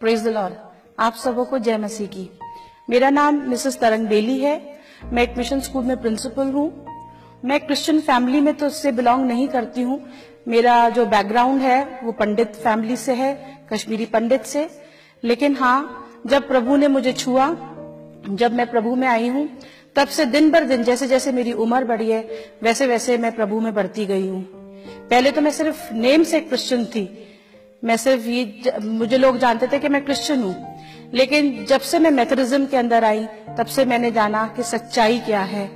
Praise the Lord. आप सबों को जय मसीह की। मेरा नाम मिसेस तरंग बेली है। मैं एक मिशन स्कूल में प्रिंसिपल हूँ। मैं क्रिश्चियन फैमिली में तो इससे बिलोंग नहीं करती हूँ। मेरा जो बैकग्राउंड है वो पंडित फैमिली से है, कश्मीरी पंडित से। लेकिन हाँ, जब प्रभु ने मुझे छुआ, जब मैं प्रभु में आई हूँ, तब से दिन भर दिन जैसे जैसे मेरी उम्र बढ़ी है वैसे वैसे मैं प्रभु में बढ़ती गई हूँ। पहले तो मैं सिर्फ नेम से क्रिश्चियन थी। मैं सिर्फ ये, मुझे लोग जानते थे कि मैं क्रिश्चियन हूँ। लेकिन जब से मैं मेथोडिज्म के अंदर आई तब से मैंने जाना कि सच्चाई क्या है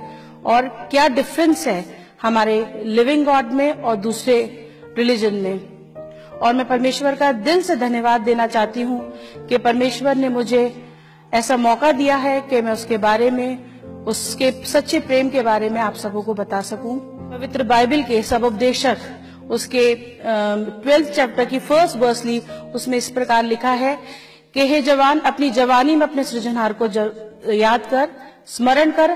और क्या डिफरेंस है हमारे लिविंग गॉड में और दूसरे रिलीजन में। और मैं परमेश्वर का दिल से धन्यवाद देना चाहती हूँ कि परमेश्वर ने मुझे ऐसा मौका दिया है कि मैं उसके बारे में, उसके सच्चे प्रेम के बारे में आप सबों को बता सकूं। पवित्र बाइबल के सब उपदेशक उसके 12th चैप्टर की 1st वर्स ली, उसमें इस प्रकार लिखा है कि हे जवान, अपनी जवानी में अपने सृजनहार को याद कर, स्मरण कर।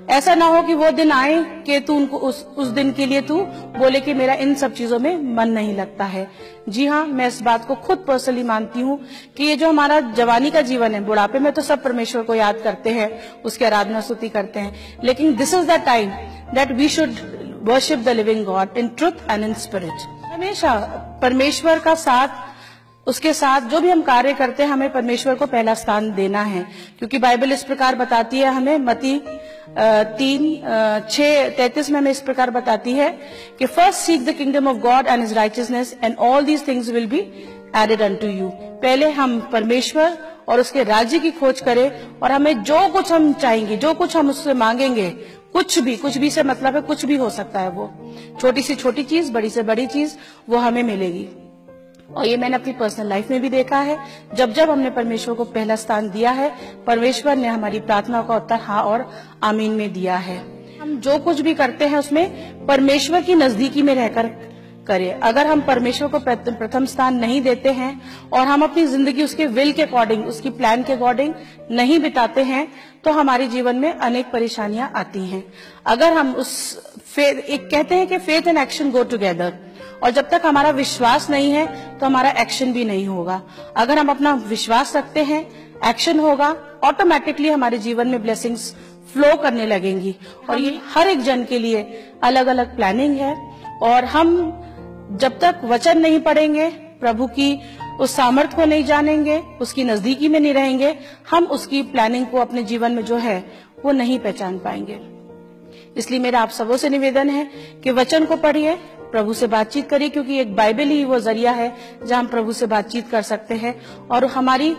ऐसा ना हो कि वो दिन आए कि तू उनको उस दिन के लिए तू बोले कि मेरा इन सब चीजों में मन नहीं लगता है। जी हाँ, मैं इस बात को खुद पर्सनली मानती हूँ कि ये जो हमारा जवानी का जीवन है, बुढ़ापे में तो सब परमेश्वर को याद करते हैं, उसकी आराधना स्तुति करते हैं, लेकिन this is the time that we should worship the living God in truth and in spirit. हमेशा परमेश्वर का साथ, उसके साथ जो भी हम कार्य करते हैं, हमें परमेश्वर को पहला स्थान देना है। क्योंकि बाइबल इस प्रकार बताती है हमें, मत्ती 3:6-33 में हमें इस प्रकार बताती है कि first seek the kingdom of God and his righteousness and all these things will be added unto you. पहले हम परमेश्वर और उसके राज्य की खोज करें और हमें जो कुछ हम चाहेंगे, जो कुछ हम उससे मांगेंगे, कुछ भी से मतलब है कुछ भी हो सकता है, वो छोटी से छोटी चीज, बड़ी से बड़ी चीज, वो हमें मिलेगी। और ये मैंने अपनी पर्सनल लाइफ में भी देखा है। जब जब हमने परमेश्वर को पहला स्थान दिया है, परमेश्वर ने हमारी प्रार्थनाओं का उत्तर हाँ और आमीन में दिया है। हम जो कुछ भी करते हैं उसमें परमेश्वर की नजदीकी में रहकर करें। अगर हम परमेश्वर को प्रथम स्थान नहीं देते हैं और हम अपनी जिंदगी उसके विल के अकॉर्डिंग, उसकी प्लान के अकॉर्डिंग नहीं बिताते हैं, तो हमारे जीवन में अनेक परेशानियां आती हैं। अगर हम एक कहते हैं कि faith and action go together, और जब तक हमारा विश्वास नहीं है तो हमारा एक्शन भी नहीं होगा। अगर हम अपना विश्वास रखते हैं, एक्शन होगा, ऑटोमेटिकली हमारे जीवन में ब्लेसिंग्स फ्लो करने लगेंगी। और ये हर एक जन के लिए अलग अलग प्लानिंग है। और हम जब तक वचन नहीं पढ़ेंगे, प्रभु की उस सामर्थ को नहीं जानेंगे, उसकी नजदीकी में नहीं रहेंगे, हम उसकी प्लानिंग को अपने जीवन में जो है वो नहीं पहचान पाएंगे। इसलिए मेरा आप सबों से निवेदन है कि वचन को पढ़िए, प्रभु से बातचीत करिए, क्योंकि एक बाइबल ही वो जरिया है जहां हम प्रभु से बातचीत कर सकते हैं। और हमारी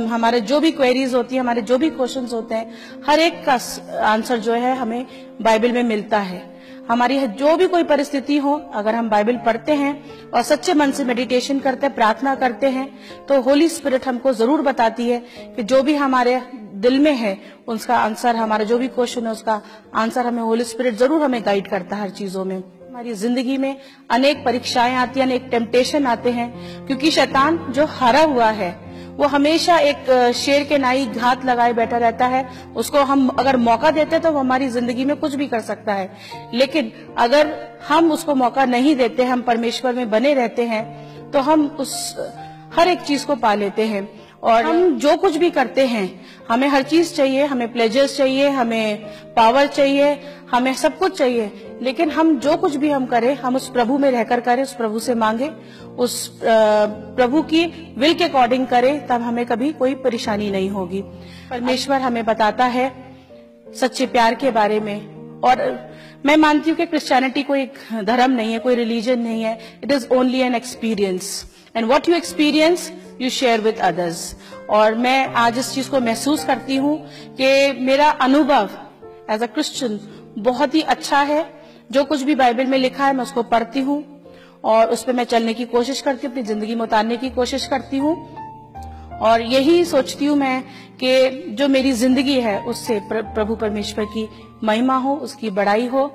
हमारे जो भी क्वेरीज होती है, हमारे जो भी क्वेश्चंस होते हैं, हर एक का आंसर जो है हमें बाइबल में मिलता है। हमारी जो भी कोई परिस्थिति हो, अगर हम बाइबल पढ़ते हैं और सच्चे मन से मेडिटेशन करते हैं, प्रार्थना करते हैं, तो होली स्पिरिट हमको जरूर बताती है कि जो भी हमारे दिल में है उसका आंसर, हमारा जो भी क्वेश्चन है उसका आंसर हमें होली स्पिरिट जरूर हमें गाइड करता है हर चीजों में। हमारी जिंदगी में अनेक परीक्षाएं आती हैं, अनेक टेम्पटेशन आते हैं, क्योंकि शैतान जो हारा हुआ है वो हमेशा एक शेर के नाई घात लगाए बैठा रहता है। उसको हम अगर मौका देते तो वो हमारी जिंदगी में कुछ भी कर सकता है। लेकिन अगर हम उसको मौका नहीं देते, हम परमेश्वर में बने रहते हैं, तो हम उस हर एक चीज को पा लेते हैं। और हम जो कुछ भी करते हैं, हमें हर चीज चाहिए, हमें प्लेजर्स चाहिए, हमें पावर चाहिए, हमें सब कुछ चाहिए, लेकिन हम जो कुछ भी हम करें, हम उस प्रभु में रहकर करें, उस प्रभु से मांगे, उस प्रभु की विल के अकॉर्डिंग करें, तब हमें कभी कोई परेशानी नहीं होगी। परमेश्वर हमें बताता है सच्चे प्यार के बारे में। और मैं मानती हूँ कि क्रिश्चियनिटी कोई एक धर्म नहीं है, कोई रिलीजन नहीं है। It is only an experience, and what you experience you share with others. और मैं आज इस चीज को महसूस करती हूँ कि मेरा अनुभव एज अ क्रिश्चियन बहुत ही अच्छा है। जो कुछ भी बाइबल में लिखा है मैं उसको पढ़ती हूँ और उस पर मैं चलने की कोशिश करती हूँ, अपनी जिंदगी में उतारने की कोशिश करती हूँ। और यही सोचती हूँ मैं कि जो मेरी जिंदगी है उससे प्रभु परमेश्वर की महिमा हो, उसकी बड़ाई हो।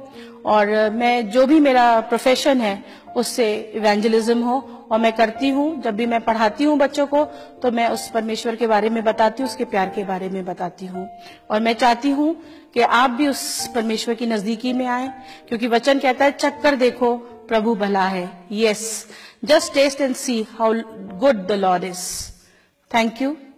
और मैं जो भी मेरा प्रोफेशन है उससे इवेंजलिज्म हो, और मैं करती हूँ। जब भी मैं पढ़ाती हूँ बच्चों को तो मैं उस परमेश्वर के बारे में बताती हूँ, उसके प्यार के बारे में बताती हूँ। और मैं चाहती हूँ कि आप भी उस परमेश्वर की नजदीकी में आए, क्योंकि वचन कहता है चक्कर देखो प्रभु भला है. Yes, just taste and see how good the Lord is. Thank you.